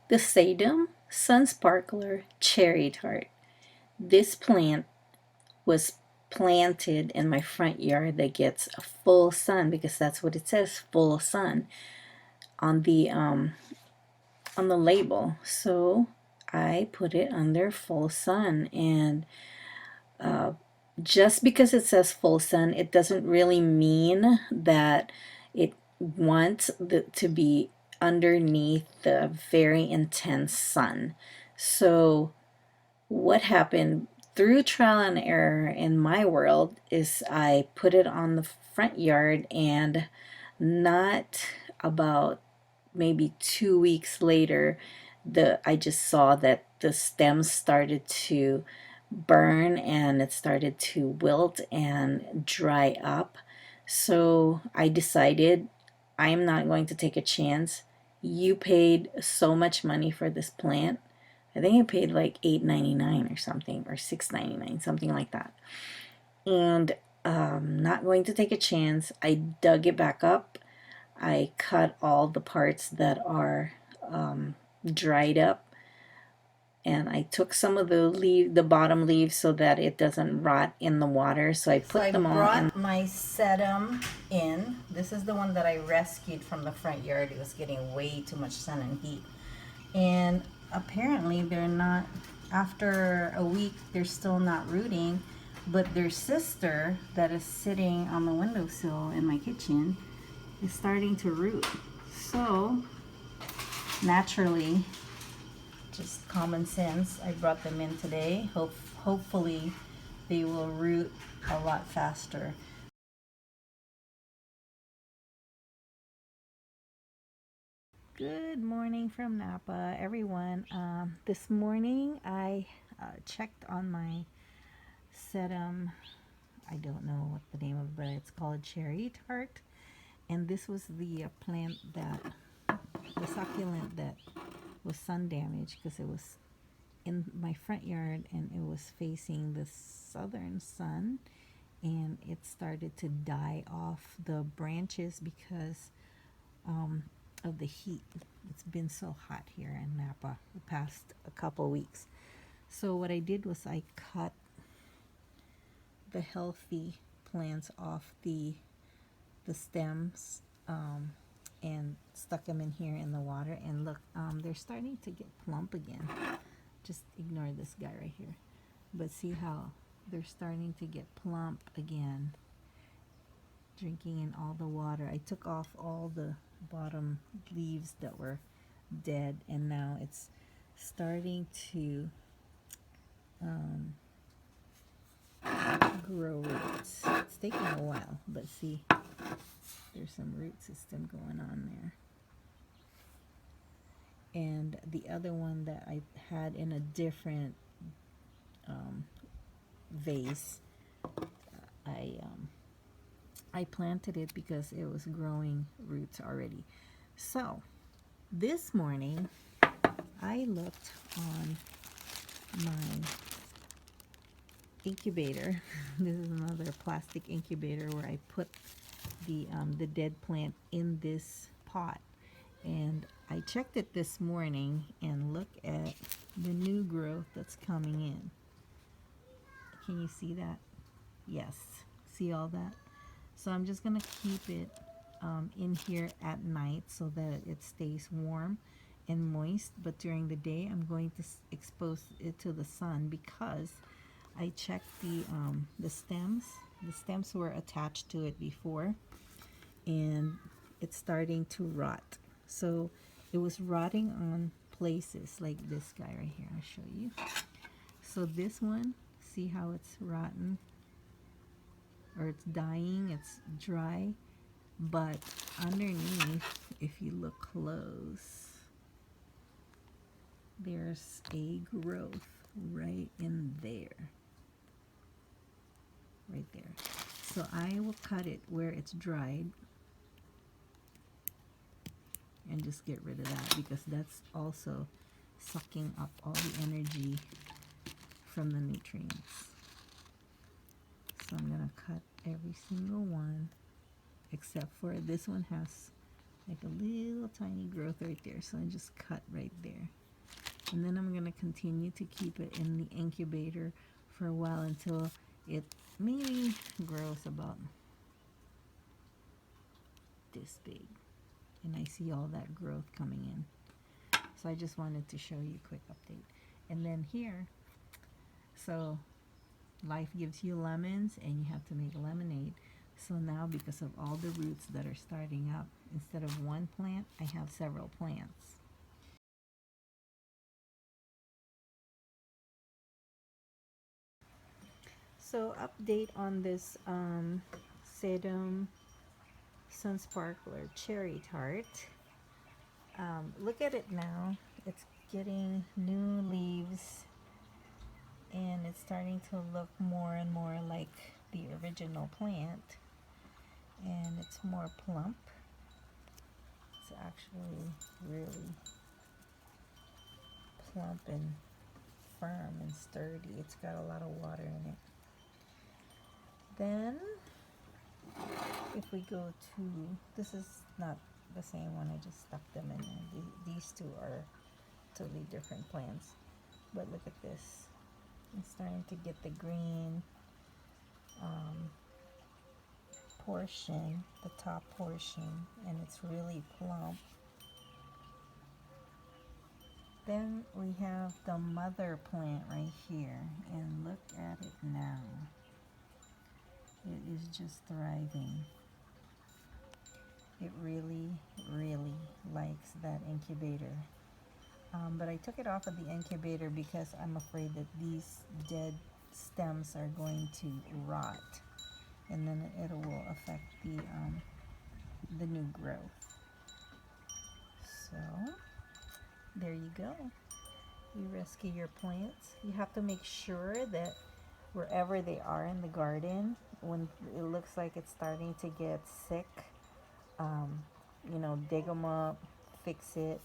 The Sedum Sun Sparkler Cherry Tart. This plant was planted in my front yard that gets a full sun, because that's what it says, full sun, on the label. So I put it under full sun, and just because it says full sun, it doesn't really mean that it wants to be underneath the very intense sun. So what happened through trial and error in my world is I put it on the front yard, and not about maybe 2 weeks later, I just saw that the stems started to burn, and it started to wilt and dry up. So I decided I'm not going to take a chance. You paid so much money for this plant. I think I paid like $8.99 or something, or $6.99, something like that. And not going to take a chance. I dug it back up. I cut all the parts that are dried up, and I took some of the bottom leaves, so that it doesn't rot in the water. So I put them all in. I brought my sedum in. This is the one that I rescued from the front yard. It was getting way too much sun and heat. And apparently they're not, after a week, they're still not rooting, but their sister that is sitting on the windowsill in my kitchen is starting to root. So naturally, just common sense, I brought them in today. Hopefully they will root a lot faster. Good morning from Napa, everyone. This morning I checked on my sedum. I don't know what the name of it, but it's called cherry tart. And this was the plant the succulent that was sun damaged, because it was in my front yard and it was facing the southern sun, and it started to die off the branches because of the heat. It's been so hot here in Napa the past a couple weeks. So what I did was I cut the healthy plants off the stems, and stuck them in here in the water, and look, they're starting to get plump again. Just ignore this guy right here, but see how they're starting to get plump again, drinking in all the water. I took off all the bottom leaves that were dead, and now it's starting to grow roots. It's taking a while, but see, there's some root system going on there. And the other one that I had in a different vase, I planted it because it was growing roots already. So this morning I looked on my incubator. This is another plastic incubator where I put the dead plant in this pot, and I checked it this morning, and look at the new growth that's coming in. Can you see that? Yes, see all that? So I'm just gonna keep it in here at night so that it stays warm and moist, but during the day I'm going to expose it to the sun, because I checked the stems. The stems were attached to it before, and it's starting to rot. So it was rotting on places like this guy right here. I'll show you. So this one, see how it's rotten, or it's dying, it's dry, but underneath, if you look close, there's a growth right in there. Right there. So I will cut it where it's dried and just get rid of that, because that's also sucking up all the energy from the nutrients. So I'm going to cut every single one, except for this one has like a little tiny growth right there. So I just cut right there. And then I'm going to continue to keep it in the incubator for a while until it maybe grows about this big. And I see all that growth coming in. So I just wanted to show you a quick update. And then here, so life gives you lemons and you have to make lemonade. So now because of all the roots that are starting up, instead of one plant, I have several plants. So update on this sedum sunsparkler cherry tart. Look at it now. It's getting new leaves and it's starting to look more and more like the original plant, and it's more plump. It's actually really plump and firm and sturdy. It's got a lot of water in it. Then if we go to, this is not the same one, I just stuck them in there. These two are totally different plants. But look at this. It's starting to get the green portion, the top portion, and it's really plump. Then we have the mother plant right here, and look at it now. It is just thriving. It really, really likes that incubator. But I took it off of the incubator because I'm afraid that these dead stems are going to rot, and then it will affect the new growth. So there you go. You rescue your plants. You have to make sure that wherever they are in the garden, when it looks like it's starting to get sick, dig them up, fix it,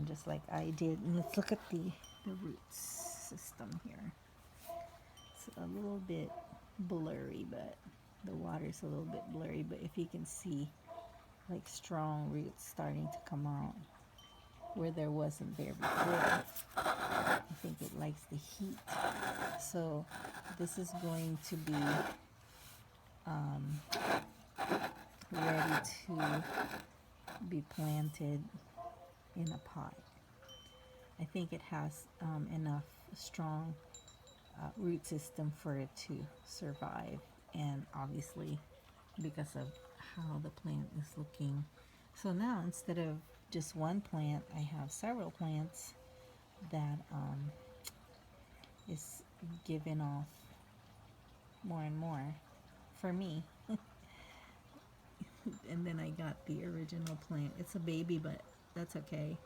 just like I did. And let's look at the roots system here. It's a little bit blurry, but the water's a little bit blurry, but if you can see, like strong roots starting to come out where there wasn't there before. I think it likes the heat. So this is going to be ready to be planted in a pot. I think it has enough strong root system for it to survive, and obviously because of how the plant is looking. So now instead of just one plant, I have several plants that is giving off more and more for me. And then I got the original plant. It's a baby, but that's okay.